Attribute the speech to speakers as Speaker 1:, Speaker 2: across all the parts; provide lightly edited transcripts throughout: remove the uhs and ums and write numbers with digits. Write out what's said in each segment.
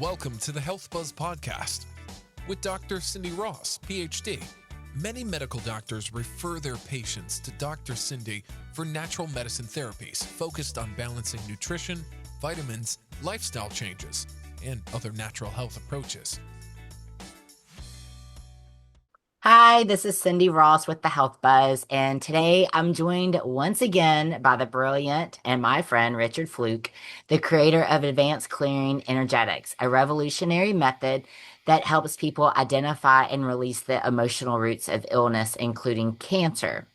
Speaker 1: Welcome to the Health Buzz Podcast with Dr. Cindy Ross, PhD. Many medical doctors refer their patients to Dr. Cindy for natural medicine therapies focused on balancing nutrition, vitamins, lifestyle changes, and other natural health approaches.
Speaker 2: Hi, this is Cindy Ross with the Health Buzz, and today I'm joined once again by the brilliant and my friend Richard Flook, the creator of Advanced Clearing Energetics, a revolutionary method that helps people identify and release the emotional roots of illness, including cancer.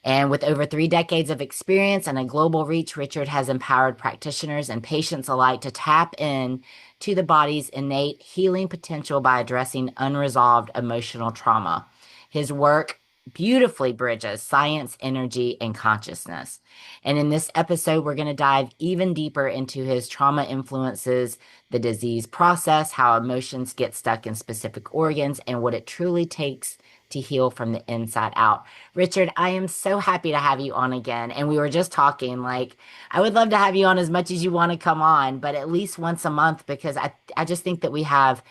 Speaker 2: And with over 3 decades of experience and a global reach, Richard has empowered practitioners and patients alike to tap in to the body's innate healing potential by addressing unresolved emotional trauma. His work beautifully bridges science, energy, and consciousness. And in this episode, we're going to dive even deeper into his trauma influences, the disease process, how emotions get stuck in specific organs, and what it truly takes to heal from the inside out. Richard, I am so happy to have you on again. And we were just talking, like, I would love to have you on as much as you want to come on, but at least once a month, because I just think that we have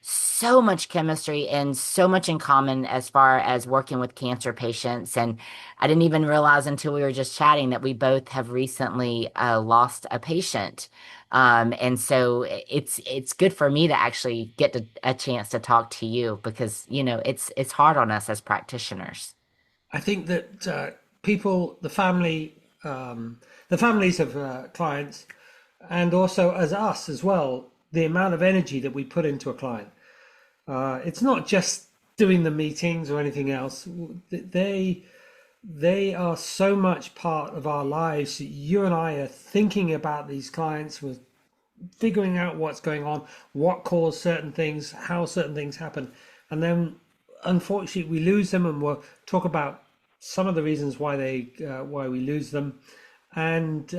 Speaker 2: so much chemistry and so much in common as far as working with cancer patients. And I didn't even realize until we were just chatting that we both have recently lost a patient. And so it's good for me to actually get a chance to talk to you because, it's hard on us as practitioners.
Speaker 3: I think that people, the families of clients, and also as us as well, the amount of energy that we put into a client. It's not just doing the meetings or anything else. They are so much part of our lives. You and I are thinking about these clients. We're figuring out what's going on, what caused certain things, how certain things happen, and then unfortunately we lose them, and we'll talk about some of the reasons why we lose them, and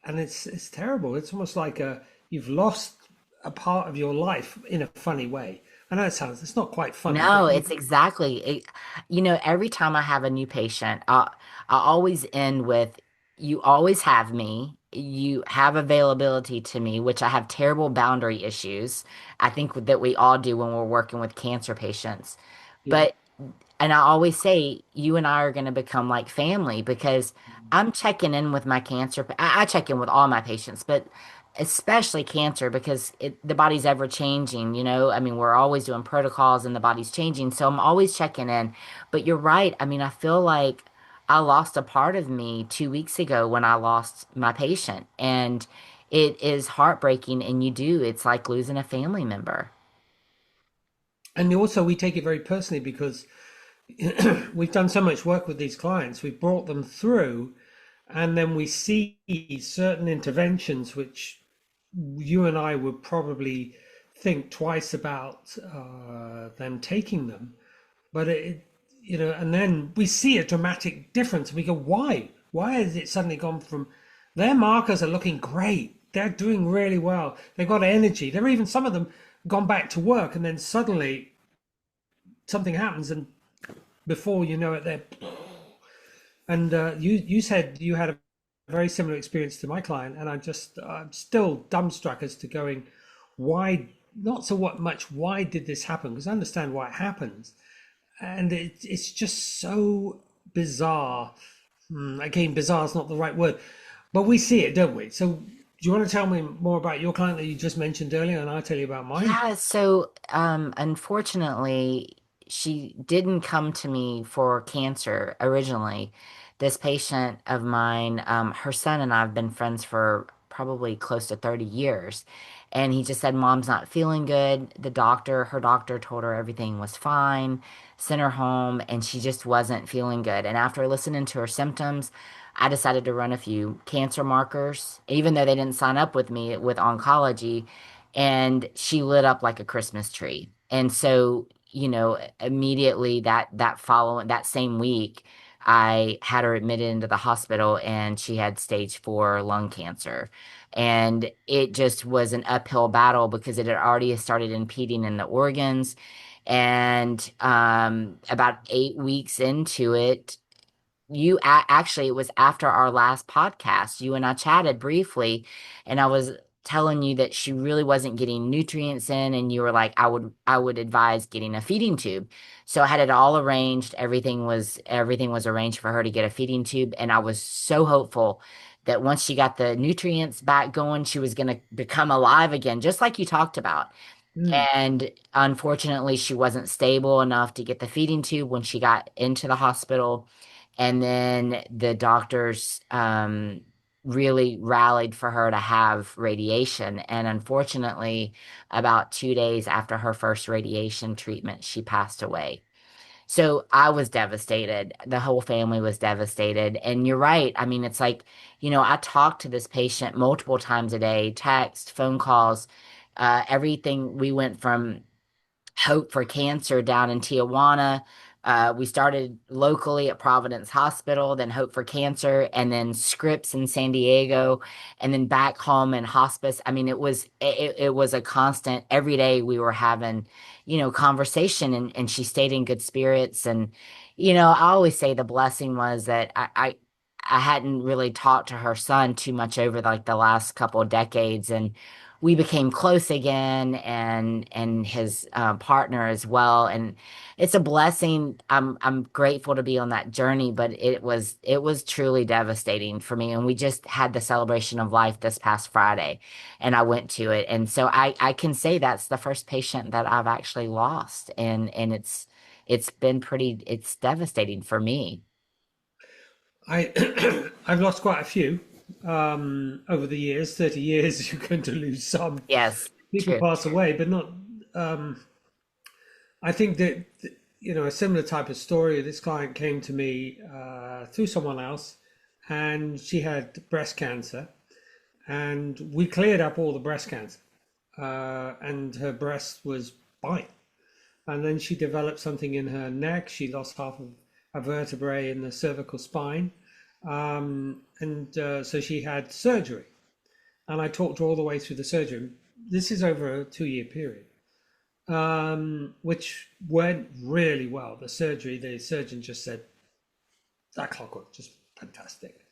Speaker 3: it's terrible. It's almost like you've lost a part of your life in a funny way. I know it's not quite funny,
Speaker 2: No,
Speaker 3: but
Speaker 2: it's exactly every time I have a new patient, I always end with, you always have me. You have availability to me, which I have terrible boundary issues. I think that we all do when we're working with cancer patients.
Speaker 3: yeah.
Speaker 2: But, and I always say, you and I are going to become like family because I'm checking in with my cancer. I check in with all my patients, but especially cancer because the body's ever changing, I mean, we're always doing protocols and the body's changing. So I'm always checking in. But you're right. I mean, I feel like I lost a part of me 2 weeks ago when I lost my patient. And it is heartbreaking. And it's like losing a family member.
Speaker 3: And also we take it very personally because we've done so much work with these clients. We've brought them through, and then we see certain interventions which you and I would probably think twice about them taking them. But and then we see a dramatic difference. We go, why? Why has it suddenly gone from their markers are looking great? They're doing really well. They've got energy. They're even some of them gone back to work, and then suddenly something happens, and before you know it, they're and you said you had a very similar experience to my client, and I'm still dumbstruck as to going, why, not so what much why did this happen, because I understand why it happens, and it's just so bizarre. Again, bizarre is not the right word, but we see it, don't we? So do you want to tell me more about your client that you just mentioned earlier, and I'll tell you about mine?
Speaker 2: Yeah, so unfortunately, she didn't come to me for cancer originally. This patient of mine, her son and I have been friends for probably close to 30 years. And he just said, Mom's not feeling good. Her doctor told her everything was fine, sent her home, and she just wasn't feeling good. And after listening to her symptoms, I decided to run a few cancer markers, even though they didn't sign up with me with oncology, and she lit up like a Christmas tree. And so, immediately that same week, I had her admitted into the hospital and she had stage 4 lung cancer. And it just was an uphill battle because it had already started impeding in the organs. And about 8 weeks into it, actually, it was after our last podcast. You and I chatted briefly, and I was telling you that she really wasn't getting nutrients in, and you were like, I would advise getting a feeding tube. So I had it all arranged. Everything was arranged for her to get a feeding tube, and I was so hopeful that once she got the nutrients back going, she was going to become alive again, just like you talked about.
Speaker 3: Mm,
Speaker 2: And unfortunately, she wasn't stable enough to get the feeding tube when she got into the hospital. And then the doctors really rallied for her to have radiation. And unfortunately, about 2 days after her first radiation treatment, she passed away. So I was devastated. The whole family was devastated. And you're right. I mean, it's like, I talked to this patient multiple times a day, text, phone calls, everything. We went from Hope for Cancer down in Tijuana. We started locally at Providence Hospital, then Hope for Cancer, and then Scripps in San Diego, and then back home in hospice. I mean, it was a constant. Every day we were having, conversation, and she stayed in good spirits. And I always say the blessing was that I hadn't really talked to her son too much over like the last couple of decades, and we became close again, and his partner as well. And it's a blessing. I'm grateful to be on that journey, but it was truly devastating for me. And we just had the celebration of life this past Friday, and I went to it. And so I can say that's the first patient that I've actually lost, and it's devastating for me.
Speaker 3: I've lost quite a few over the years. 30 years, you're going to lose some.
Speaker 2: Yes,
Speaker 3: People
Speaker 2: true.
Speaker 3: pass away, but not. I think that a similar type of story. This client came to me through someone else, and she had breast cancer, and we cleared up all the breast cancer, and her breast was fine. And then she developed something in her neck. She lost half of a vertebrae in the cervical spine, and so she had surgery. And I talked her all the way through the surgery. This is over a 2-year period, which went really well. The surgery, the surgeon just said, that clockwork, just fantastic.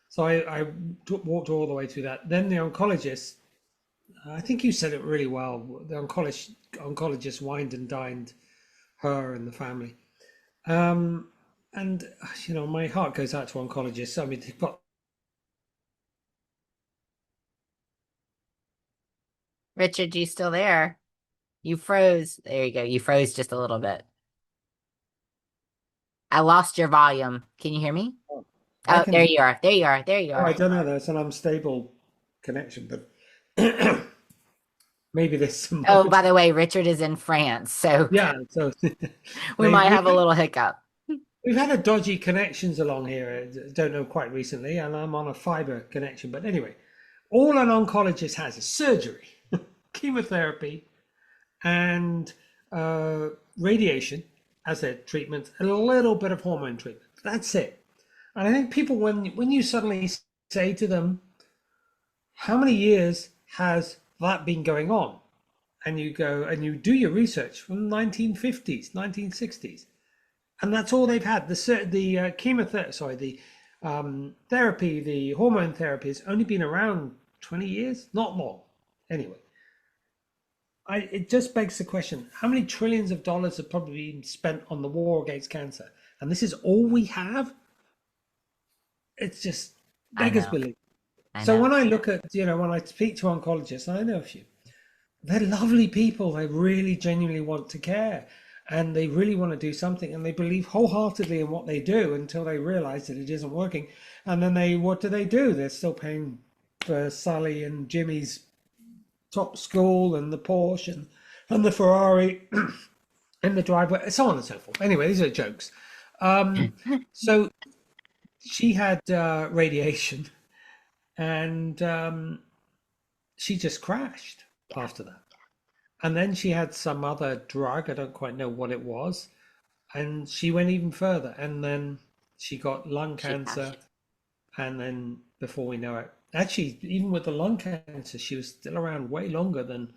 Speaker 3: So I walked all the way through that. Then the oncologist, I think you said it really well. The oncologist wined and dined her and the family. And my heart goes out to oncologists. I mean, they've got.
Speaker 2: Richard, you still there? You froze. There you go. You froze just a little bit. I lost your volume. Can you hear me?
Speaker 3: I
Speaker 2: Oh, there
Speaker 3: can.
Speaker 2: you are. There you are. There you
Speaker 3: Oh, I
Speaker 2: are.
Speaker 3: don't know. There's an unstable connection, but maybe there's some.
Speaker 2: Oh, by the way, Richard is in France, so
Speaker 3: Yeah. So
Speaker 2: we
Speaker 3: they
Speaker 2: might
Speaker 3: we
Speaker 2: have a little hiccup.
Speaker 3: we've had a dodgy connections along here. Don't know quite recently, and I'm on a fiber connection. But anyway, all an oncologist has is surgery, chemotherapy, and radiation as their treatment, and a little bit of hormone treatment. That's it. And I think people, when you suddenly say to them, "How many years has that been going on?" and you go and you do your research from 1950s, 1960s, and that's all they've had. The chemotherapy, sorry, the therapy, the hormone therapy has only been around 20 years, not long. Anyway, it just begs the question: how many trillions of dollars have probably been spent on the war against cancer, and this is all we have? It's just
Speaker 2: I
Speaker 3: beggars
Speaker 2: know.
Speaker 3: belief.
Speaker 2: I
Speaker 3: So
Speaker 2: know.
Speaker 3: when I look at, when I speak to oncologists, and I know a few, they're lovely people. They really genuinely want to care, and they really want to do something, and they believe wholeheartedly in what they do until they realize that it isn't working. And then what do? They're still paying for Sally and Jimmy's top school and the Porsche and the Ferrari and the driveway, so on and so forth. Anyway, these are jokes. So she had radiation, and she just crashed
Speaker 2: Yeah.
Speaker 3: after that. And then she had some other drug, I don't quite know what it was, and she went even further. And then she got lung
Speaker 2: She passed.
Speaker 3: cancer, and then before we know it, actually, even with the lung cancer, she was still around way longer than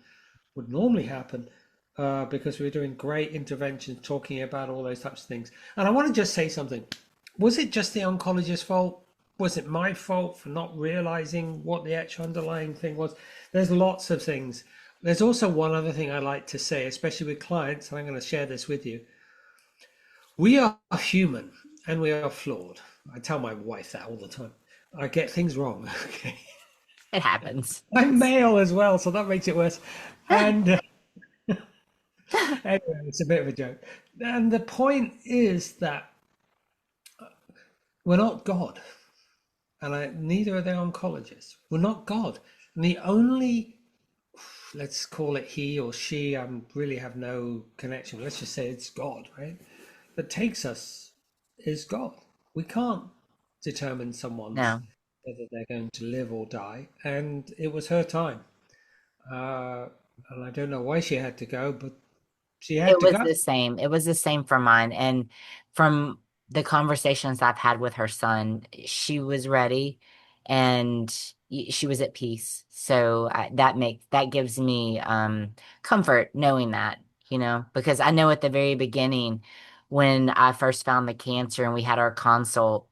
Speaker 3: would normally happen, because we were doing great interventions, talking about all those types of things. And I want to just say something. Was it just the oncologist's fault? Was it my fault for not realizing what the actual underlying thing was? There's lots of things. There's also one other thing I like to say, especially with clients, and I'm going to share this with you. We are human and we are flawed. I tell my wife that all the time. I get things wrong. Okay.
Speaker 2: It happens.
Speaker 3: I'm male as well, so that makes it worse. And anyway, it's a bit of a joke. And the point is that we're not God, and neither are the oncologists. We're not God. And the only, let's call it he or she, I really have no connection. Let's just say it's God, right? That takes us is God. We can't determine someone's
Speaker 2: No.
Speaker 3: whether they're going to live or die. And it was her time. And I don't know why she had to go, but she had
Speaker 2: It
Speaker 3: to
Speaker 2: was
Speaker 3: go.
Speaker 2: the same. It was the same for mine. And from the conversations I've had with her son, she was ready and she was at peace. So that gives me comfort knowing that, because I know at the very beginning when I first found the cancer and we had our consult,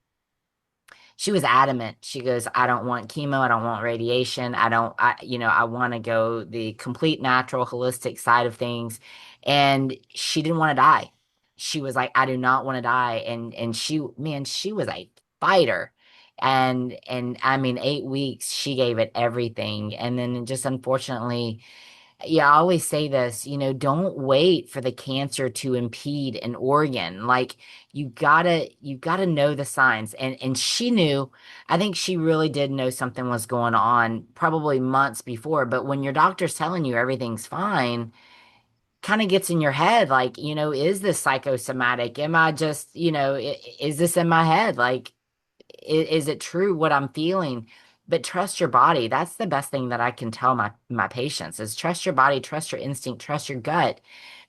Speaker 2: she was adamant. She goes, I don't want chemo. I don't want radiation. I want to go the complete natural, holistic side of things. And she didn't want to die. She was like, I do not want to die. And she was a fighter. And I mean, 8 weeks, she gave it everything. And then just unfortunately, yeah, I always say this, don't wait for the cancer to impede an organ. Like you gotta know the signs. And she knew, I think she really did know something was going on probably months before. But when your doctor's telling you everything's fine, kind of gets in your head, like, is this psychosomatic? Am I just, is this in my head? Like, is it true what I'm feeling? But trust your body. That's the best thing that I can tell my patients is trust your body, trust your instinct, trust your gut,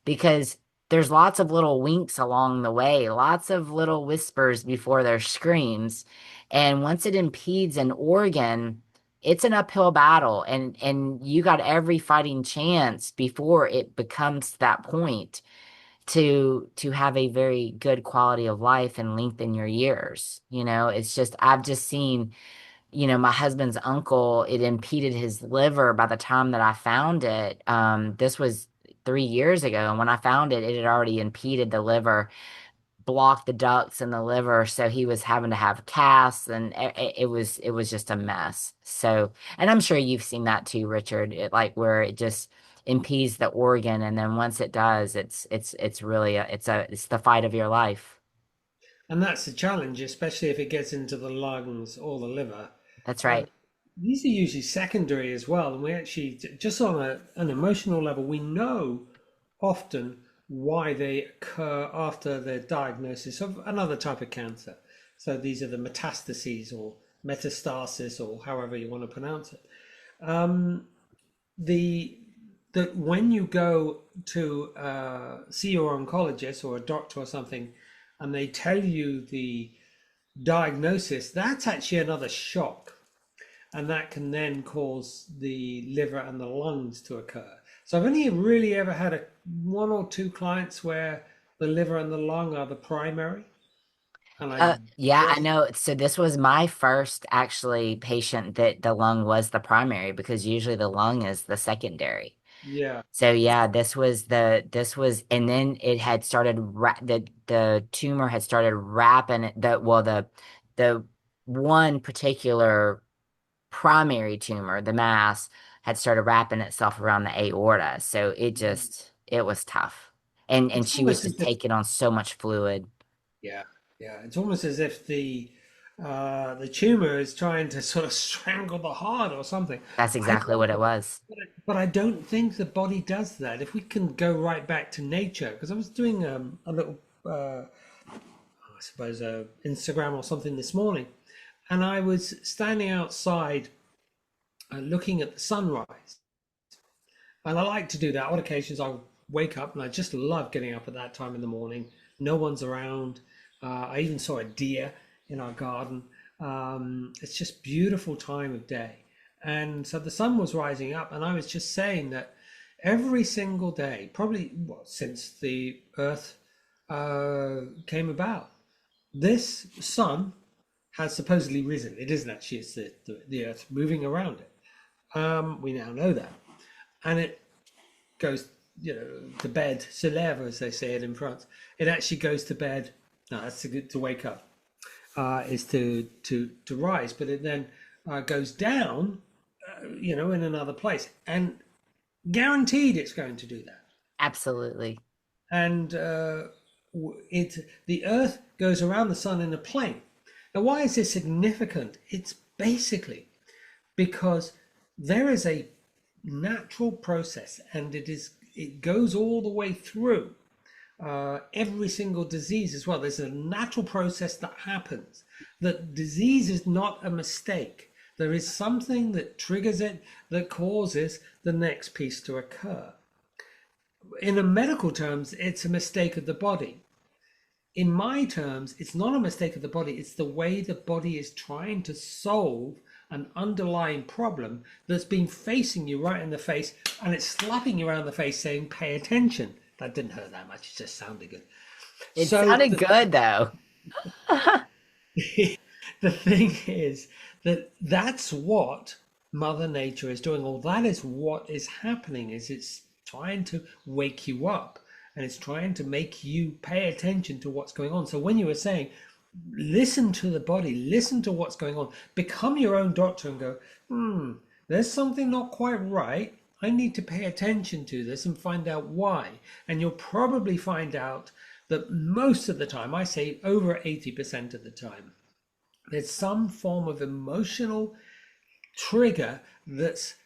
Speaker 2: because there's lots of little winks along the way, lots of little whispers before there's screams. And once it impedes an organ, it's an uphill battle and you got every fighting chance before it becomes that point to have a very good quality of life and lengthen your years. It's just I've just seen, my husband's uncle, it impeded his liver by the time that I found it. This was 3 years ago, and when I found it, it had already impeded the liver, blocked the ducts in the liver, so he was having to have casts, and it was just a mess. So, and I'm sure you've seen that too, Richard. Like where it just impedes the organ, and then once it does, it's really it's the fight of your life.
Speaker 3: And that's the challenge, especially if it gets into the lungs or the liver.
Speaker 2: That's
Speaker 3: Uh,
Speaker 2: right.
Speaker 3: these are usually secondary as well. And we actually, just on an emotional level, we know often why they occur after the diagnosis of another type of cancer. So these are the metastases or metastasis or however you want to pronounce it. Um, the that when you go to see your oncologist or a doctor or something, and they tell you the diagnosis, that's actually another shock, and that can then cause the liver and the lungs to occur. So I've only really ever had one or two clients where the liver and the lung are the primary, and I
Speaker 2: Yeah, I
Speaker 3: just
Speaker 2: know. So this was my first actually patient that the lung was the primary because usually the lung is the secondary.
Speaker 3: yeah.
Speaker 2: So yeah, and then it had started the tumor had started wrapping the one particular primary tumor, the mass had started wrapping itself around the aorta. So it was tough. And
Speaker 3: It's
Speaker 2: she was
Speaker 3: almost as
Speaker 2: just
Speaker 3: if,
Speaker 2: taking on so much fluid.
Speaker 3: yeah, yeah, it's almost as if the tumor is trying to sort of strangle the heart or something.
Speaker 2: That's
Speaker 3: I
Speaker 2: exactly
Speaker 3: don't
Speaker 2: what it
Speaker 3: know.
Speaker 2: was.
Speaker 3: But I don't think the body does that. If we can go right back to nature, because I was doing a little, I suppose, Instagram or something this morning, and I was standing outside looking at the sunrise. And I like to do that. On occasions, I'll wake up and I just love getting up at that time in the morning. No one's around. I even saw a deer in our garden. It's just beautiful time of day. And so the sun was rising up, and I was just saying that every single day, probably since the Earth came about, this sun has supposedly risen. It isn't actually, it's the Earth moving around it. We now know that. And it goes, to bed, se lève, as they say it in France. It actually goes to bed. No, that's to wake up, is to rise, but it then goes down, in another place, and guaranteed it's going to do that.
Speaker 2: Absolutely.
Speaker 3: And the Earth goes around the sun in a plane. Now, why is this significant? It's basically because there is a natural process, and it goes all the way through every single disease as well. There's a natural process that happens. That disease is not a mistake. There is something that triggers it, that causes the next piece to occur. In a medical terms, it's a mistake of the body. In my terms, it's not a mistake of the body. It's the way the body is trying to solve an underlying problem that's been facing you right in the face, and it's slapping you around the face saying, pay attention. That didn't hurt that much. It just sounded good.
Speaker 2: It sounded good, though.
Speaker 3: The thing is that's what Mother Nature is doing, or that is what is happening, is it's trying to wake you up, and it's trying to make you pay attention to what's going on. So when you were saying, listen to the body, listen to what's going on, become your own doctor and go, there's something not quite right. I need to pay attention to this and find out why. And you'll probably find out that most of the time, I say over 80% of the time, there's some form of emotional trigger that's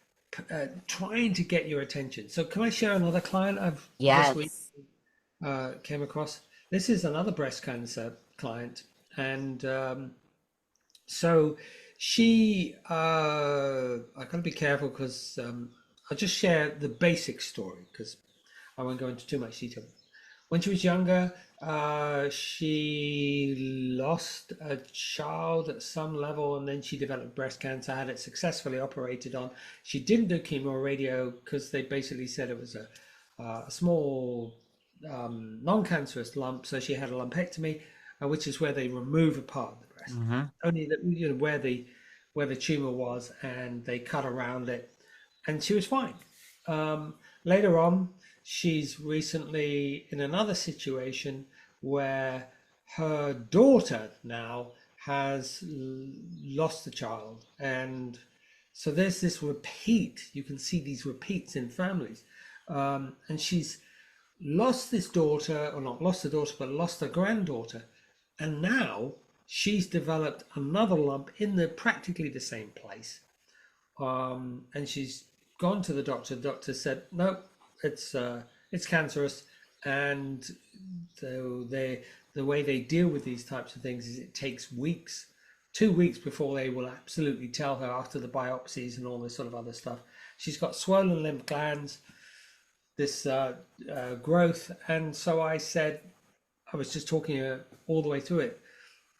Speaker 3: trying to get your attention. So can I share another client I've this week came across? This is another breast cancer client, and so she I gotta be careful because I'll just share the basic story because I won't go into too much detail. When she was younger, she lost a child at some level, and then she developed breast cancer, had it successfully operated on. She didn't do chemo or radio because they basically said it was a small non-cancerous lump, so she had a lumpectomy, which is where they remove a part of the breast, only that, where the tumor was, and they cut around it, and she was fine. Later on, she's recently in another situation where her daughter now has lost a child, and so there's this repeat. You can see these repeats in families, and she's lost this daughter, or not lost the daughter, but lost her granddaughter, and now she's developed another lump in practically the same place, and she's gone to the doctor. The doctor said, no, it's cancerous, and the way they deal with these types of things is it takes weeks, 2 weeks before they will absolutely tell her, after the biopsies and all this sort of other stuff. She's got swollen lymph glands, this growth, and so I was just talking to her all the way through it,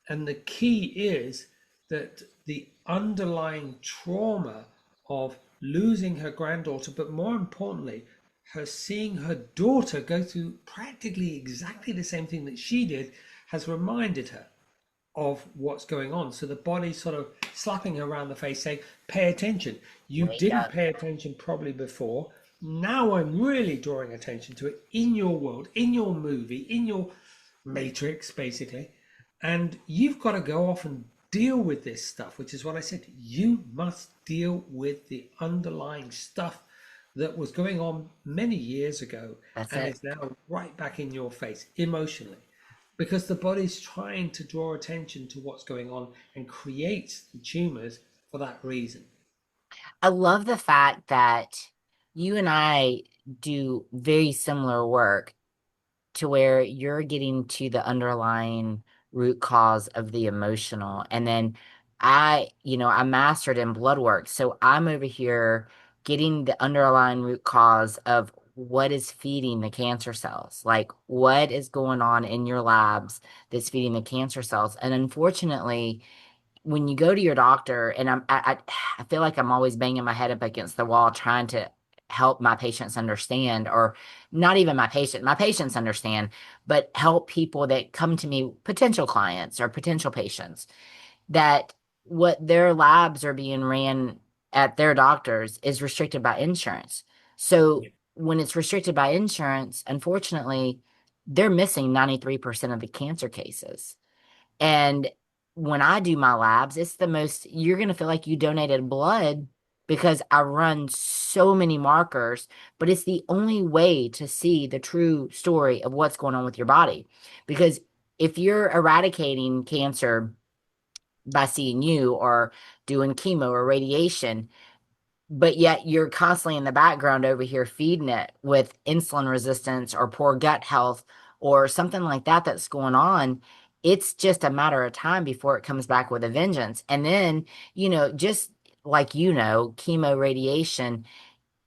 Speaker 3: and the key is that the underlying trauma of losing her granddaughter, but more importantly, her seeing her daughter go through practically exactly the same thing that she did, has reminded her of what's going on. So the body's sort of slapping her around the face saying, pay attention. You didn't pay attention probably before. Now I'm really drawing attention to it in your world, in your movie, in your matrix, basically. And you've got to go off and deal with this stuff, which is what I said. You must deal with the underlying stuff that was going on many years ago. Is now right back in your face emotionally, because the body's trying to draw attention to what's going on and creates the tumors for that reason.
Speaker 2: I love the fact that you and I do very similar work, to where you're getting to the underlying root cause of the emotional. And then I mastered in blood work. So I'm over here getting the underlying root cause of what is feeding the cancer cells. Like, what is going on in your labs that's feeding the cancer cells? And unfortunately, when you go to your doctor, and I feel like I'm always banging my head up against the wall trying to help my patients understand, or not even my patients understand, but help people that come to me, potential clients or potential patients. that what their labs are being ran at their doctors is restricted by insurance. So when it's restricted by insurance, unfortunately, they're missing 93% of the cancer cases. And when I do my labs, it's the most, you're going to feel like you donated blood because I run so many markers, but it's the only way to see the true story of what's going on with your body. Because if you're eradicating cancer by seeing you or doing chemo or radiation, but yet you're constantly in the background over here feeding it with insulin resistance or poor gut health or something like that that's going on. It's just a matter of time before it comes back with a vengeance. And then, just like, chemo, radiation,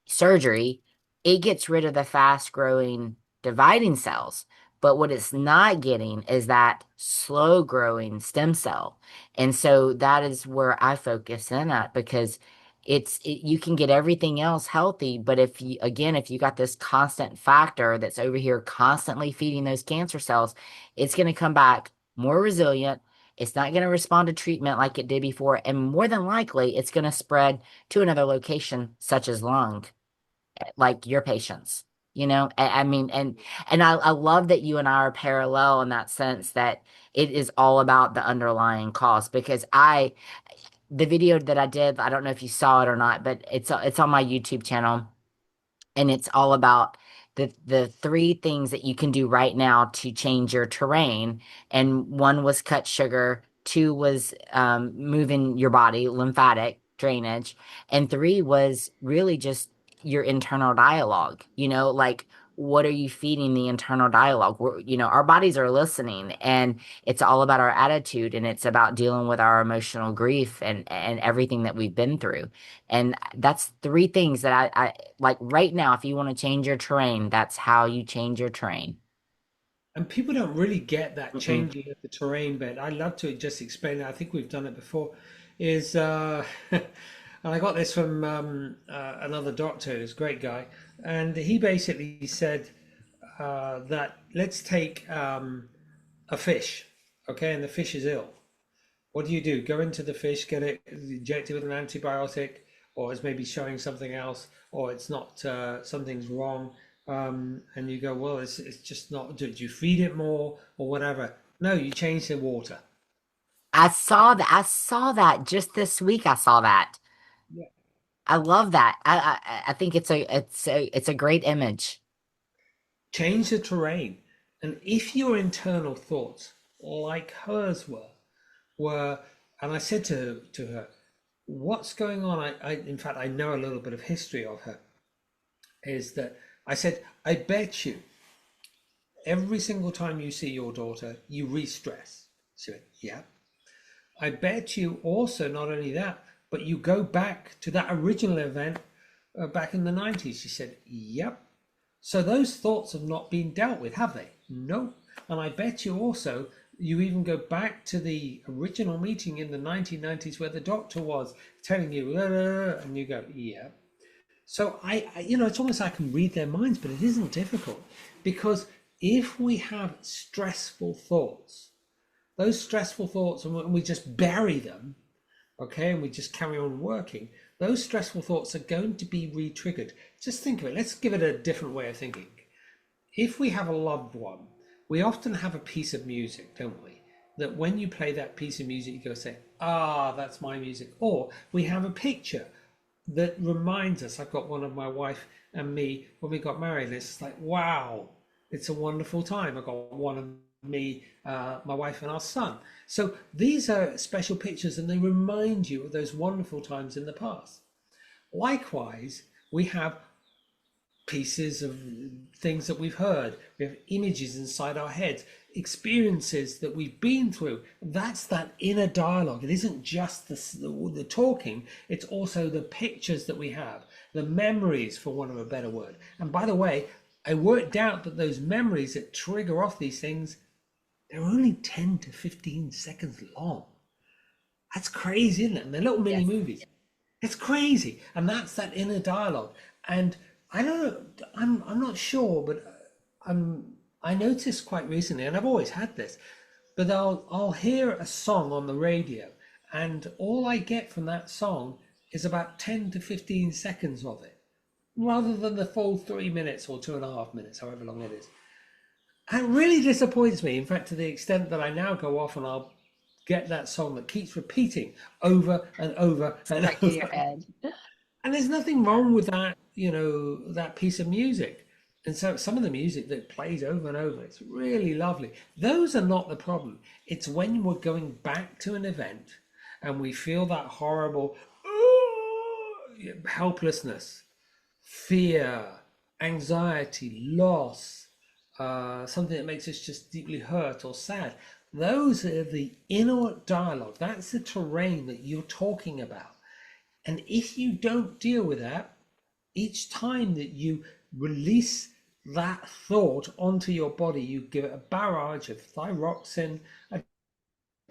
Speaker 2: surgery, it gets rid of the fast growing dividing cells. But what it's not getting is that slow growing stem cell. And so that is where I focus in at, because you can get everything else healthy. But if you got this constant factor that's over here constantly feeding those cancer cells, it's going to come back more resilient. It's not going to respond to treatment like it did before. And more than likely, it's going to spread to another location, such as lung, like your patients. I mean, and I love that you and I are parallel in that sense, that it is all about the underlying cause. Because the video that I did, I don't know if you saw it or not, but it's on my YouTube channel, and it's all about the three things that you can do right now to change your terrain. And one was cut sugar, two was moving your body, lymphatic drainage, and three was really just your internal dialogue. Like, what are you feeding the internal dialogue? Our bodies are listening, and it's all about our attitude, and it's about dealing with our emotional grief and everything that we've been through. And that's three things that I like right now. If you want to change your terrain, that's how you change your terrain.
Speaker 3: And people don't really get that
Speaker 2: Mm-mm.
Speaker 3: changing of the terrain bit. I love to just explain it. I think we've done it before. Is and I got this from another doctor, who's a great guy, and he basically said that let's take a fish, okay, and the fish is ill. What do? Go into the fish, get it injected with an antibiotic, or it's maybe showing something else, or it's not, something's wrong, and you go, well, it's just not. Did you feed it more or whatever? No, you change the water.
Speaker 2: I saw that just this week. I saw that.
Speaker 3: Yeah.
Speaker 2: I love that. I think it's a great image.
Speaker 3: Change the terrain, and if your internal thoughts, like hers were, and I said to her, what's going on? In fact, I know a little bit of history of her. Is that I said, I bet you every single time you see your daughter, you re-stress. She went, yeah. I bet you also, not only that, but you go back to that original event back in the 90s. She said, yep. So those thoughts have not been dealt with, have they? No. And I bet you also, you even go back to the original meeting in the 1990s where the doctor was telling you, and you go, yeah. So it's almost like I can read their minds, but it isn't difficult, because if we have stressful thoughts, those stressful thoughts, and we just bury them, okay, and we just carry on working, those stressful thoughts are going to be re-triggered. Just think of it. Let's give it a different way of thinking. If we have a loved one, we often have a piece of music, don't we? That when you play that piece of music, you go say, ah, that's my music. Or we have a picture that reminds us. I've got one of my wife and me when we got married. It's like, wow, it's a wonderful time. I've got one of me, my wife, and our son. So these are special pictures, and they remind you of those wonderful times in the past. Likewise, we have pieces of things that we've heard. We have images inside our heads, experiences that we've been through. That's that inner dialogue. It isn't just the talking, it's also the pictures that we have, the memories, for want of a better word. And by the way, I worked out that those memories that trigger off these things, they're only 10 to 15 seconds long. That's crazy, isn't it? And they're little mini
Speaker 2: Yes.
Speaker 3: movies. It's crazy. And that's that inner dialogue. And I don't know, I'm not sure, but I noticed quite recently, and I've always had this, but I'll hear a song on the radio, And all I get from that song is about 10 to 15 seconds of it, rather than the full 3 minutes or 2.5 minutes, however long it is. And it really disappoints me, in fact, to the extent that I now go off and I'll get that song that keeps repeating over and over and
Speaker 2: Stuck in your
Speaker 3: over.
Speaker 2: head.
Speaker 3: And there's nothing wrong with that, that piece of music. And so some of the music that plays over and over, it's really lovely. Those are not the problem. It's when we're going back to an event and we feel that horrible helplessness, fear, anxiety, loss, something that makes us just deeply hurt or sad. Those are the inner dialogue. That's the terrain that you're talking about. And if you don't deal with that, each time that you release that thought onto your body, you give it a barrage of thyroxine,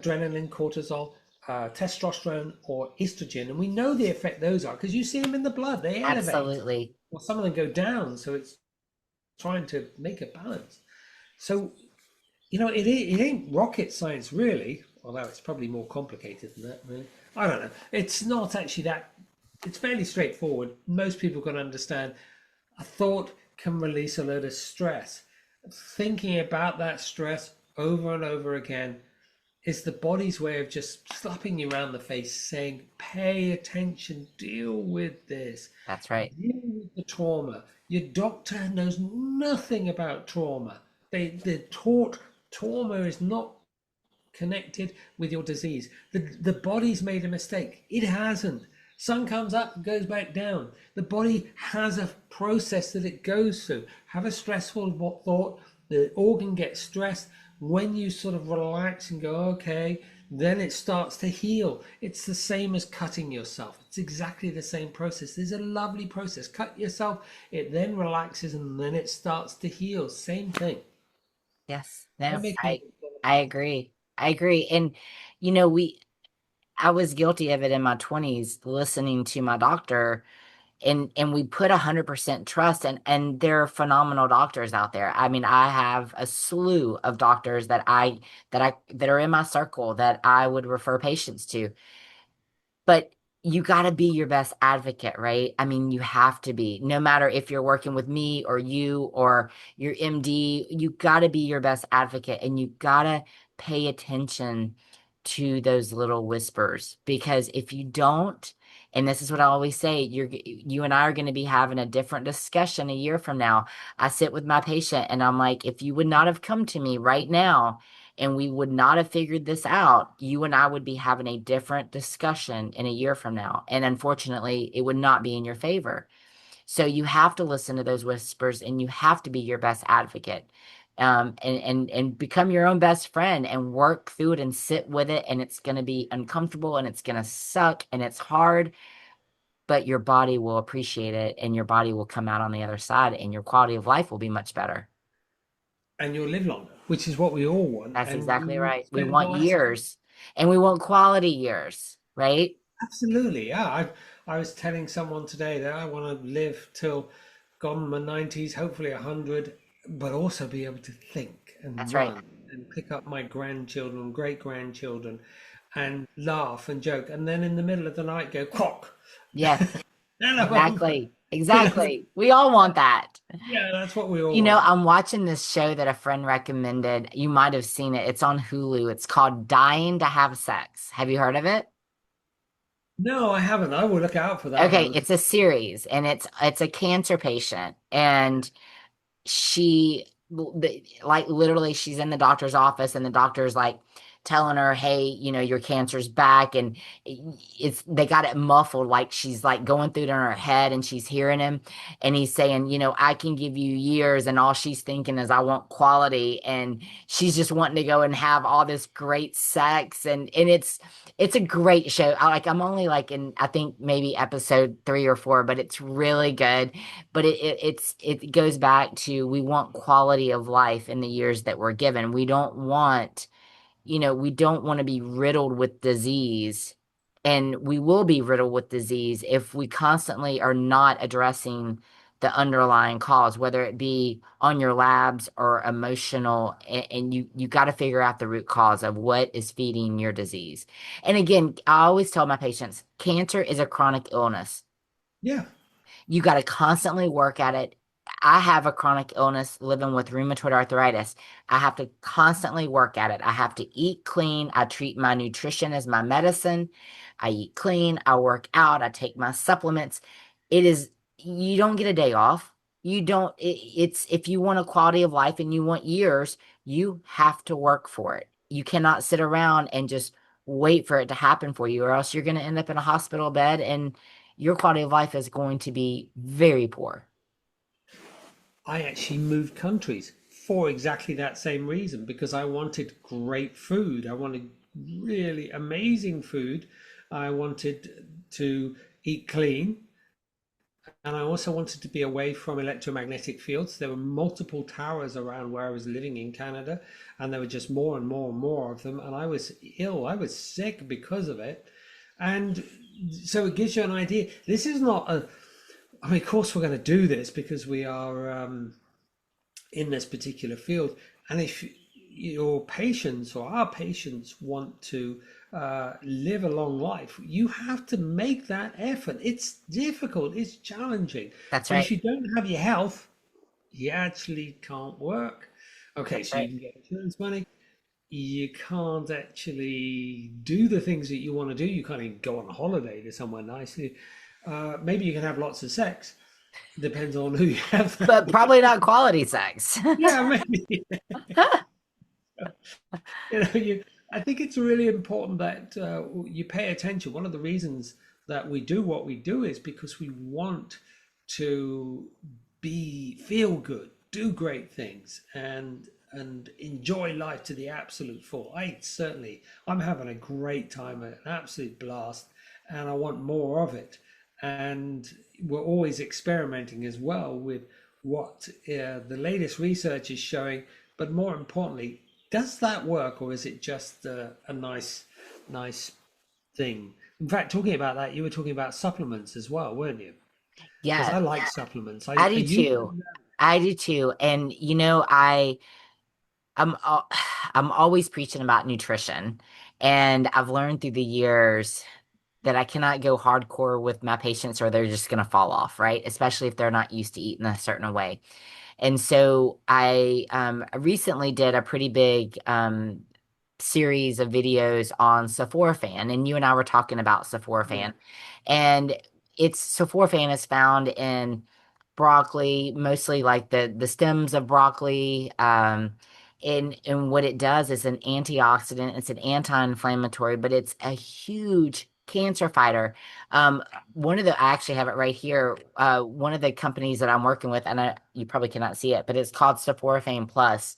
Speaker 3: adrenaline, cortisol, testosterone, or estrogen. And we know the effect those are because you see them in the blood. They elevate.
Speaker 2: Absolutely.
Speaker 3: Well, some of them go down. So it's trying to make a balance. So, it ain't rocket science, really, although it's probably more complicated than that, really. I don't know. It's not actually that. It's fairly straightforward. Most people can understand. A thought can release a load of stress. Thinking about that stress over and over again is the body's way of just slapping you around the face, saying, pay attention, deal with this.
Speaker 2: That's right.
Speaker 3: Deal with the trauma. Your doctor knows nothing about trauma. They're taught trauma is not connected with your disease. The body's made a mistake. It hasn't. Sun comes up and goes back down. The body has a process that it goes through. Have a stressful thought, the organ gets stressed. When you sort of relax and go, okay, then it starts to heal. It's the same as cutting yourself. It's exactly the same process. There's a lovely process. Cut yourself, it then relaxes, and then it starts to heal. Same thing.
Speaker 2: Yes. No, I agree. I agree. And I was guilty of it in my 20s, listening to my doctor, and we put 100% trust, and there are phenomenal doctors out there. I mean, I have a slew of doctors that are in my circle that I would refer patients to. But you got to be your best advocate, right? I mean, you have to be, no matter if you're working with me or you or your MD, you got to be your best advocate, and you got to pay attention to those little whispers, because if you don't, and this is what I always say, you and I are going to be having a different discussion a year from now. I sit with my patient and I'm like, if you would not have come to me right now and we would not have figured this out, you and I would be having a different discussion in a year from now. And unfortunately, it would not be in your favor. So you have to listen to those whispers, and you have to be your best advocate. And become your own best friend and work through it and sit with it. And it's going to be uncomfortable and it's going to suck and it's hard, but your body will appreciate it and your body will come out on the other side and your quality of life will be much better.
Speaker 3: And you'll live longer, which is what we all want.
Speaker 2: That's
Speaker 3: And
Speaker 2: exactly
Speaker 3: we
Speaker 2: right. We
Speaker 3: spend the
Speaker 2: want
Speaker 3: last.
Speaker 2: years, and we want quality years, right?
Speaker 3: Absolutely, yeah. I was telling someone today that I want to live till gone in my 90s, hopefully 100, but also be able to think and
Speaker 2: That's right.
Speaker 3: run and pick up my grandchildren, great grandchildren, and laugh and joke, and then in the middle of the night go quack.
Speaker 2: Yes,
Speaker 3: Hello.
Speaker 2: exactly.
Speaker 3: You know,
Speaker 2: Exactly. We all want that.
Speaker 3: yeah, that's what we all want.
Speaker 2: I'm watching this show that a friend recommended. You might have seen it. It's on Hulu. It's called Dying to Have Sex. Have you heard of it?
Speaker 3: No, I haven't. I will look out for that
Speaker 2: Okay,
Speaker 3: one.
Speaker 2: it's a series, and it's a cancer patient, and she like literally she's in the doctor's office and the doctor's like telling her, hey, your cancer's back, and it's they got it muffled, like she's like going through it in her head and she's hearing him, and he's saying, I can give you years, and all she's thinking is I want quality, and she's just wanting to go and have all this great sex, and it's a great show. I'm only like in, I think, maybe episode 3 or 4, but it's really good. But it goes back to, we want quality of life in the years that we're given. We don't want to be riddled with disease, and we will be riddled with disease if we constantly are not addressing the underlying cause, whether it be on your labs or emotional, and you got to figure out the root cause of what is feeding your disease. And again, I always tell my patients, cancer is a chronic illness.
Speaker 3: Yeah.
Speaker 2: You got to constantly work at it. I have a chronic illness living with rheumatoid arthritis. I have to constantly work at it. I have to eat clean. I treat my nutrition as my medicine. I eat clean. I work out. I take my supplements. It is, you don't get a day off. You don't, it's, if you want a quality of life and you want years, you have to work for it. You cannot sit around and just wait for it to happen for you, or else you're going to end up in a hospital bed and your quality of life is going to be very poor.
Speaker 3: I actually moved countries for exactly that same reason, because I wanted great food. I wanted really amazing food. I wanted to eat clean. And I also wanted to be away from electromagnetic fields. There were multiple towers around where I was living in Canada, and there were just more and more and more of them. And I was ill, I was sick because of it. And so it gives you an idea. This is not a, I mean, of course, we're going to do this because we are in this particular field. And if your patients or our patients want to live a long life, you have to make that effort. It's difficult, it's challenging.
Speaker 2: That's
Speaker 3: But if
Speaker 2: right.
Speaker 3: you don't have your health, you actually can't work. Okay,
Speaker 2: That's
Speaker 3: so you
Speaker 2: right.
Speaker 3: can get insurance money. You can't actually do the things that you want to do. You can't even go on a holiday to somewhere nice. Maybe you can have lots of sex. Depends on who you have that
Speaker 2: But
Speaker 3: with.
Speaker 2: probably not quality sex.
Speaker 3: Yeah, maybe. You, I think it's really important that you pay attention. One of the reasons that we do what we do is because we want to feel good, do great things, and enjoy life to the absolute full. I'm having a great time, an absolute blast, and I want more of it. And we're always experimenting as well with what the latest research is showing, but more importantly, does that work, or is it just a nice thing? In fact, talking about that, you were talking about supplements as well, weren't you? Because
Speaker 2: Yeah,
Speaker 3: I like supplements.
Speaker 2: I
Speaker 3: I
Speaker 2: do
Speaker 3: use
Speaker 2: too.
Speaker 3: them.
Speaker 2: I do too. And I'm I'm always preaching about nutrition. And I've learned through the years that I cannot go hardcore with my patients or they're just going to fall off, right? Especially if they're not used to eating a certain way. And so I recently did a pretty big series of videos on sulforaphane, and you and I were talking about
Speaker 3: Yeah.
Speaker 2: sulforaphane, and sulforaphane is found in broccoli, mostly like the stems of broccoli. And what it does is an antioxidant. It's an anti-inflammatory, but it's a huge cancer fighter. Um, I actually have it right here. One of the companies that I'm working with, and you probably cannot see it, but it's called Sulforaphane Plus.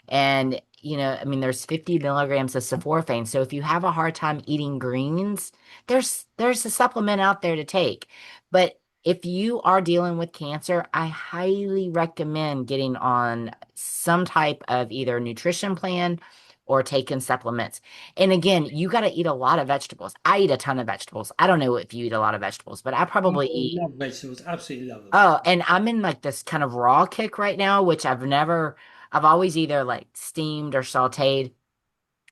Speaker 2: And, I mean, there's 50 milligrams of sulforaphane. So if you have a hard time eating greens, there's a supplement out there to take. But if you are dealing with cancer, I highly recommend getting on some type of either nutrition plan or taking supplements. And again, you got to eat a lot of vegetables. I eat a ton of vegetables. I don't know if you eat a lot of vegetables, but I
Speaker 3: I
Speaker 2: probably eat.
Speaker 3: love vegetables, absolutely love them.
Speaker 2: Oh, and I'm in like this kind of raw kick right now, which I've always either like steamed or sauteed.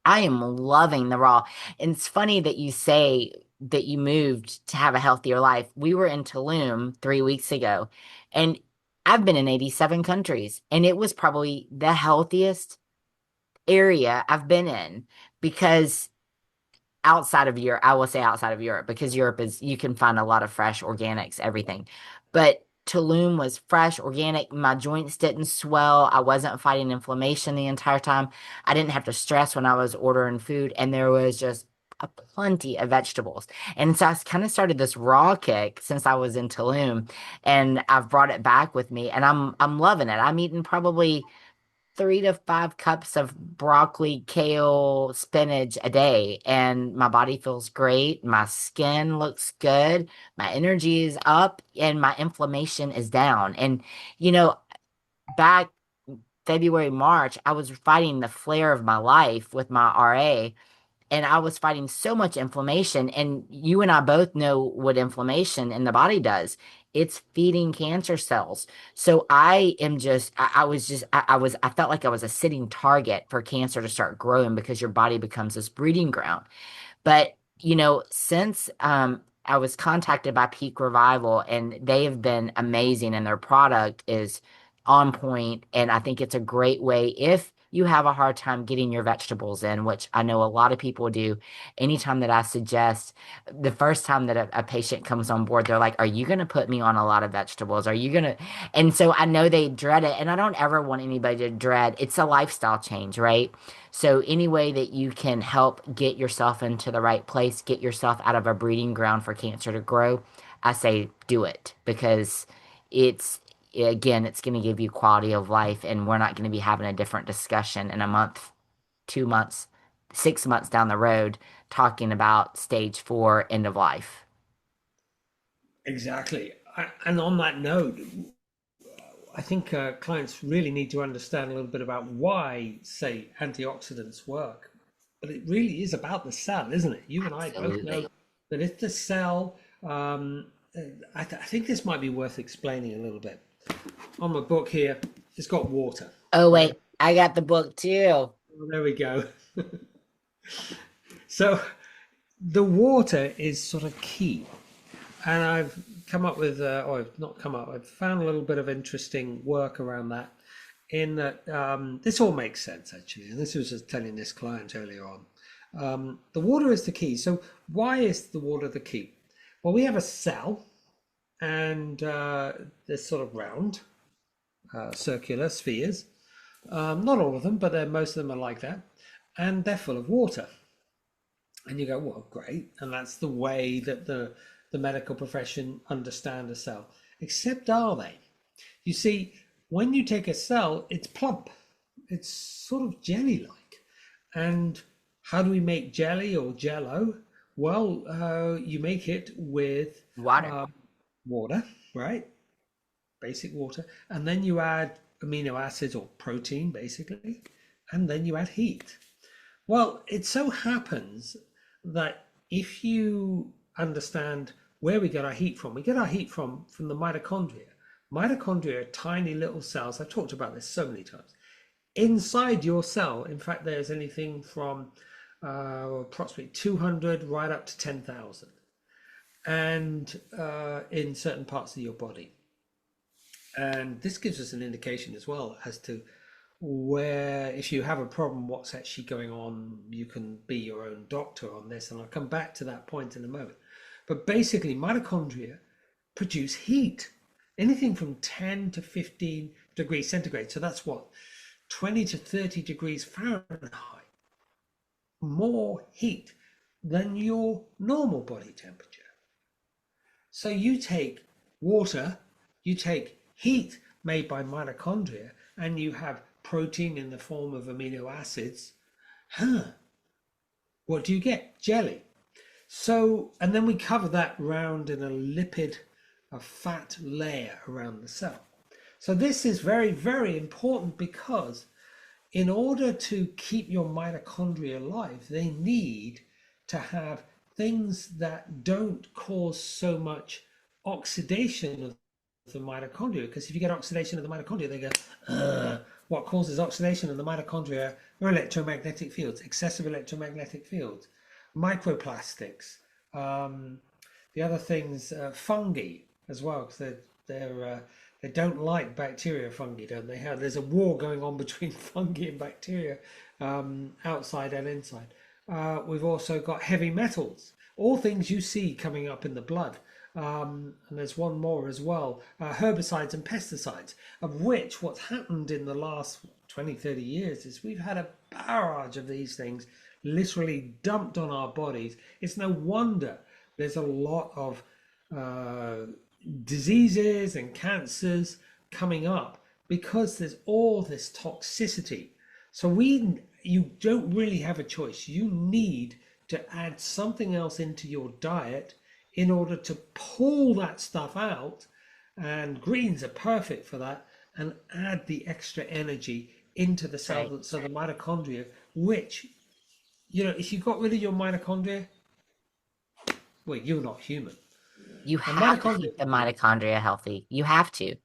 Speaker 2: I am loving the raw. And it's funny that you say that you moved to have a healthier life. We were in Tulum 3 weeks ago, and I've been in 87 countries, and it was probably the healthiest area I've been in because outside of Europe, I will say outside of Europe because Europe is, you can find a lot of fresh organics, everything. But Tulum was fresh, organic. My joints didn't swell. I wasn't fighting inflammation the entire time. I didn't have to stress when I was ordering food, and there was just a plenty of vegetables. And so I kind of started this raw kick since I was in Tulum, and I've brought it back with me, and I'm loving it. I'm eating probably 3 to 5 cups of broccoli, kale, spinach a day, and my body feels great. My skin looks good. My energy is up, and my inflammation is down. And, you know, back February, March, I was fighting the flare of my life with my RA, and I was fighting so much inflammation. And you and I both know what inflammation in the body does. it's feeding cancer cells. So I am just, I was just, I felt like I was a sitting target for cancer to start growing because your body becomes this breeding ground. But, since I was contacted by Peak Revival, and they have been amazing, and their product is on point, and I think it's a great way if you have a hard time getting your vegetables in, which I know a lot of people do. Anytime that I suggest, the first time that a patient comes on board, they're like, "Are you going to put me on a lot of vegetables? Are you going to?" And so I know they dread it, and I don't ever want anybody to dread. It's a lifestyle change, right? So any way that you can help get yourself into the right place, get yourself out of a breeding ground for cancer to grow, I say do it, because it's again, it's going to give you quality of life, and we're not going to be having a different discussion in a month, 2 months, 6 months down the road talking about stage 4 end of life.
Speaker 3: Exactly. And on that note, I think clients really need to understand a little bit about why, say, antioxidants work. But it really is about the cell, isn't it? You and I both know
Speaker 2: Absolutely.
Speaker 3: that if the cell, I think this might be worth explaining a little bit. On my book here, it's got water,
Speaker 2: Oh
Speaker 3: right?
Speaker 2: wait, I got the book too.
Speaker 3: Well, there we go. So the water is sort of key. And I've come up with, or I've not come up, I've found a little bit of interesting work around that. In that, this all makes sense actually. And this was just telling this client earlier on. The water is the key. So why is the water the key? Well, we have a cell, and they're sort of round, circular spheres. Not all of them, but most of them are like that, and they're full of water. And you go, well, great. And that's the way that the medical profession understand a cell. Except are they? You see, when you take a cell, it's plump. It's sort of jelly-like. And how do we make jelly or jello? Well, you make it with
Speaker 2: Water.
Speaker 3: uh, water, right? Basic water. And then you add amino acids or protein, basically. And then you add heat. Well, it so happens that if you understand where we get our heat from, we get our heat from the mitochondria. Mitochondria are tiny little cells. I've talked about this so many times. Inside your cell, in fact, there's anything from approximately 200 right up to 10,000, and in certain parts of your body. And this gives us an indication as well as to where, if you have a problem, what's actually going on. You can be your own doctor on this, and I'll come back to that point in a moment. But basically, mitochondria produce heat, anything from 10 to 15 degrees centigrade. So that's what, 20 to 30 degrees Fahrenheit, more heat than your normal body temperature. So you take water, you take heat made by mitochondria, and you have protein in the form of amino acids. What do you get? Jelly. So, and then we cover that round in a lipid, a fat layer around the cell. So this is very, very important, because in order to keep your mitochondria alive, they need to have things that don't cause so much oxidation of the mitochondria. Because if you get oxidation of the mitochondria, they go, ugh. What causes oxidation of the mitochondria are electromagnetic fields, excessive electromagnetic fields, microplastics. The other things, fungi as well, because they don't like bacteria. Fungi, don't they? There's a war going on between fungi and bacteria, outside and inside. We've also got heavy metals, all things you see coming up in the blood. And there's one more as well, herbicides and pesticides, of which what's happened in the last 20, 30 years is we've had a barrage of these things literally dumped on our bodies. It's no wonder there's a lot of diseases and cancers coming up, because there's all this toxicity. So you don't really have a choice. You need to add something else into your diet in order to pull that stuff out, and greens are perfect for that, and add the extra energy into the cell.
Speaker 2: Right.
Speaker 3: So the mitochondria, which, if you got rid of your mitochondria, well, you're not human.
Speaker 2: You
Speaker 3: And
Speaker 2: have to
Speaker 3: mitochondria,
Speaker 2: keep the mitochondria healthy. You have to.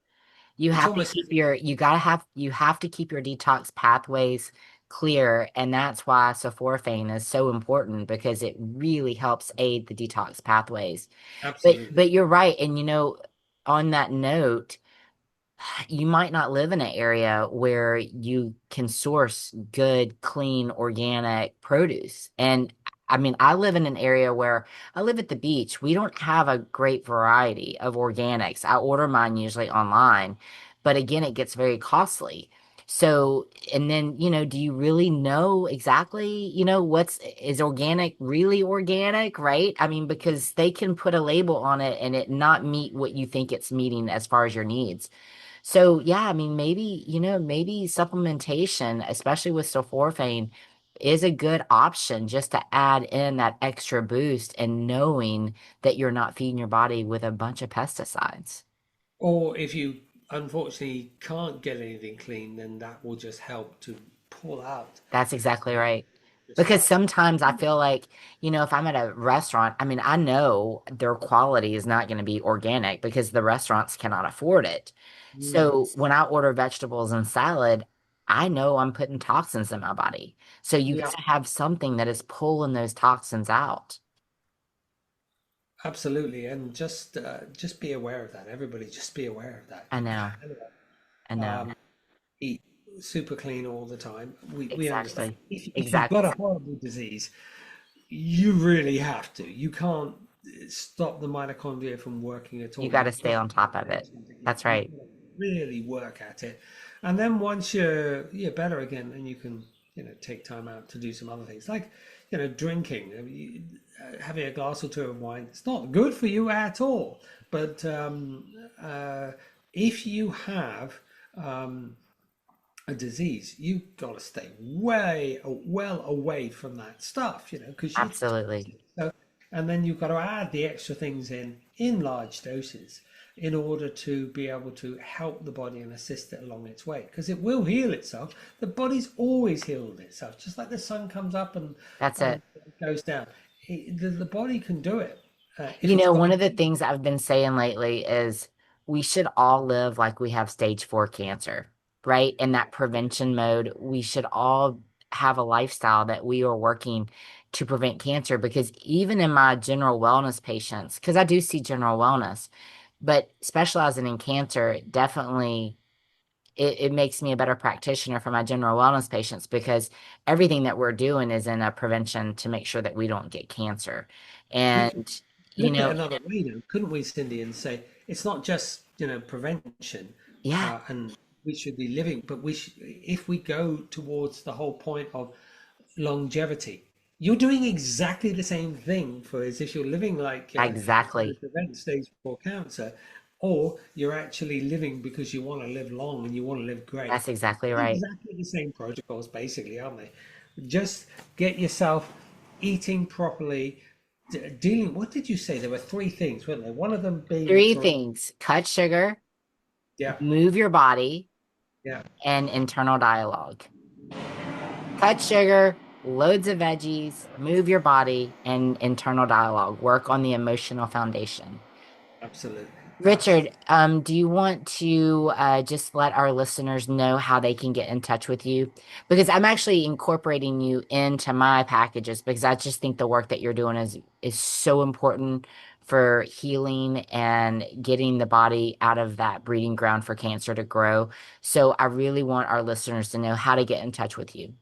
Speaker 2: You
Speaker 3: it's
Speaker 2: have to
Speaker 3: almost
Speaker 2: keep your, you have to keep your detox pathways clear. And that's why sulforaphane is so important because it really helps aid the detox pathways.
Speaker 3: absolutely.
Speaker 2: But you're right. And on that note, you might not live in an area where you can source good, clean, organic produce. And I mean, I live in an area where I live at the beach. We don't have a great variety of organics. I order mine usually online, but again, it gets very costly. So, and then, do you really know exactly, is organic really organic, right? I mean, because they can put a label on it and it not meet what you think it's meeting as far as your needs. So yeah, I mean, maybe supplementation, especially with sulforaphane, is a good option just to add in that extra boost and knowing that you're not feeding your body with a bunch of pesticides.
Speaker 3: Or if you unfortunately can't get anything clean, then that will just help to pull out
Speaker 2: That's exactly right.
Speaker 3: the
Speaker 2: Because
Speaker 3: stuff.
Speaker 2: sometimes I feel like, if I'm at a restaurant, I mean, I know their quality is not going to be organic because the restaurants cannot afford it.
Speaker 3: Mm.
Speaker 2: So when I order vegetables and salad, I know I'm putting toxins in my body. So you got
Speaker 3: Yeah,
Speaker 2: to have something that is pulling those toxins out.
Speaker 3: absolutely. And just be aware of that. Everybody, just be aware of that.
Speaker 2: I
Speaker 3: You
Speaker 2: know. I know.
Speaker 3: can eat super clean all the time. We understand.
Speaker 2: Exactly.
Speaker 3: If you've got
Speaker 2: Exactly.
Speaker 3: a horrible disease, you really have to. You can't stop the mitochondria from working at
Speaker 2: You
Speaker 3: all.
Speaker 2: got to
Speaker 3: You've
Speaker 2: stay
Speaker 3: got
Speaker 2: on top of it. That's
Speaker 3: you've
Speaker 2: right.
Speaker 3: got to really work at it. And then once you're better again, then you can take time out to do some other things like drinking. I mean, having a glass or two of wine. It's not good for you at all. But if you have a disease, you've got to stay well away from that stuff, because it's
Speaker 2: Absolutely.
Speaker 3: toxic. So, and then you've got to add the extra things in large doses in order to be able to help the body and assist it along its way, because it will heal itself. The body's always healed itself, just like the sun comes up
Speaker 2: That's
Speaker 3: and
Speaker 2: it.
Speaker 3: goes down. The body can do it if it's got
Speaker 2: One
Speaker 3: a
Speaker 2: of the things I've been saying lately is we should all live like we have stage 4 cancer, right? In that prevention mode, we should all have a lifestyle that we are working to prevent cancer because even in my general wellness patients, because I do see general wellness, but specializing in cancer definitely it makes me a better practitioner for my general wellness patients because everything that we're doing is in a prevention to make sure that we don't get cancer.
Speaker 3: we could
Speaker 2: And, you
Speaker 3: look at it
Speaker 2: know,
Speaker 3: another way now, couldn't we, Cindy, and say it's not just prevention,
Speaker 2: yeah,
Speaker 3: and we should be living, but we should, if we go towards the whole point of longevity, you're doing exactly the same thing for as if you're living like trying to
Speaker 2: exactly.
Speaker 3: prevent stage 4 cancer, or you're actually living because you want to live long and you want to live great.
Speaker 2: That's exactly right.
Speaker 3: Exactly the same protocols, basically, aren't they? Just get yourself eating properly, dealing. What did you say? There were three things, weren't there? One of them being
Speaker 2: Three
Speaker 3: Victoria.
Speaker 2: things: cut sugar,
Speaker 3: Yeah,
Speaker 2: move your body,
Speaker 3: yeah.
Speaker 2: and internal dialogue. Cut sugar, loads of veggies, move your body, and internal dialogue. Work on the emotional foundation.
Speaker 3: Absolutely,
Speaker 2: Richard,
Speaker 3: absolutely.
Speaker 2: do you want to just let our listeners know how they can get in touch with you? Because I'm actually incorporating you into my packages because I just think the work that you're doing is so important for healing and getting the body out of that breeding ground for cancer to grow. So I really want our listeners to know how to get in touch with you.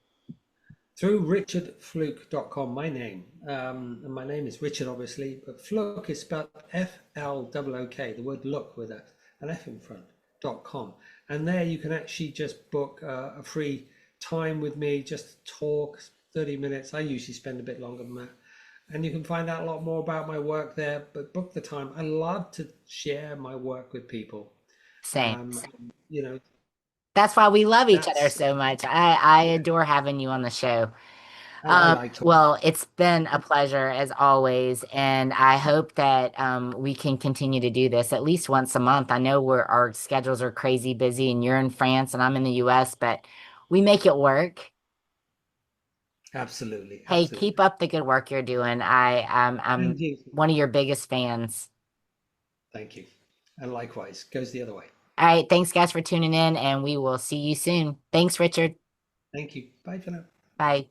Speaker 3: Through richardfluke.com, my name. And my name is Richard, obviously, but Flook is spelled Flook, the word look with an F in front.com. And there you can actually just book a free time with me, just talk 30 minutes. I usually spend a bit longer than that. And you can find out a lot more about my work there, but book the time. I love to share my work with people.
Speaker 2: Same.
Speaker 3: Um, you know,
Speaker 2: That's why we love each other
Speaker 3: that's,
Speaker 2: so much. I adore having you on the show.
Speaker 3: I like talking.
Speaker 2: Well, it's been a pleasure as always, and I hope that we can continue to do this at least once a month. I know our schedules are crazy busy, and you're in France and I'm in the US, but we make it work.
Speaker 3: Absolutely,
Speaker 2: Hey,
Speaker 3: absolutely.
Speaker 2: keep up the good work you're doing. I'm
Speaker 3: And you.
Speaker 2: one of your biggest fans.
Speaker 3: Thank you. And likewise, goes the other way.
Speaker 2: All right. Thanks, guys, for tuning in, and we will see you soon. Thanks, Richard.
Speaker 3: Thank you. Bye for now.
Speaker 2: Bye.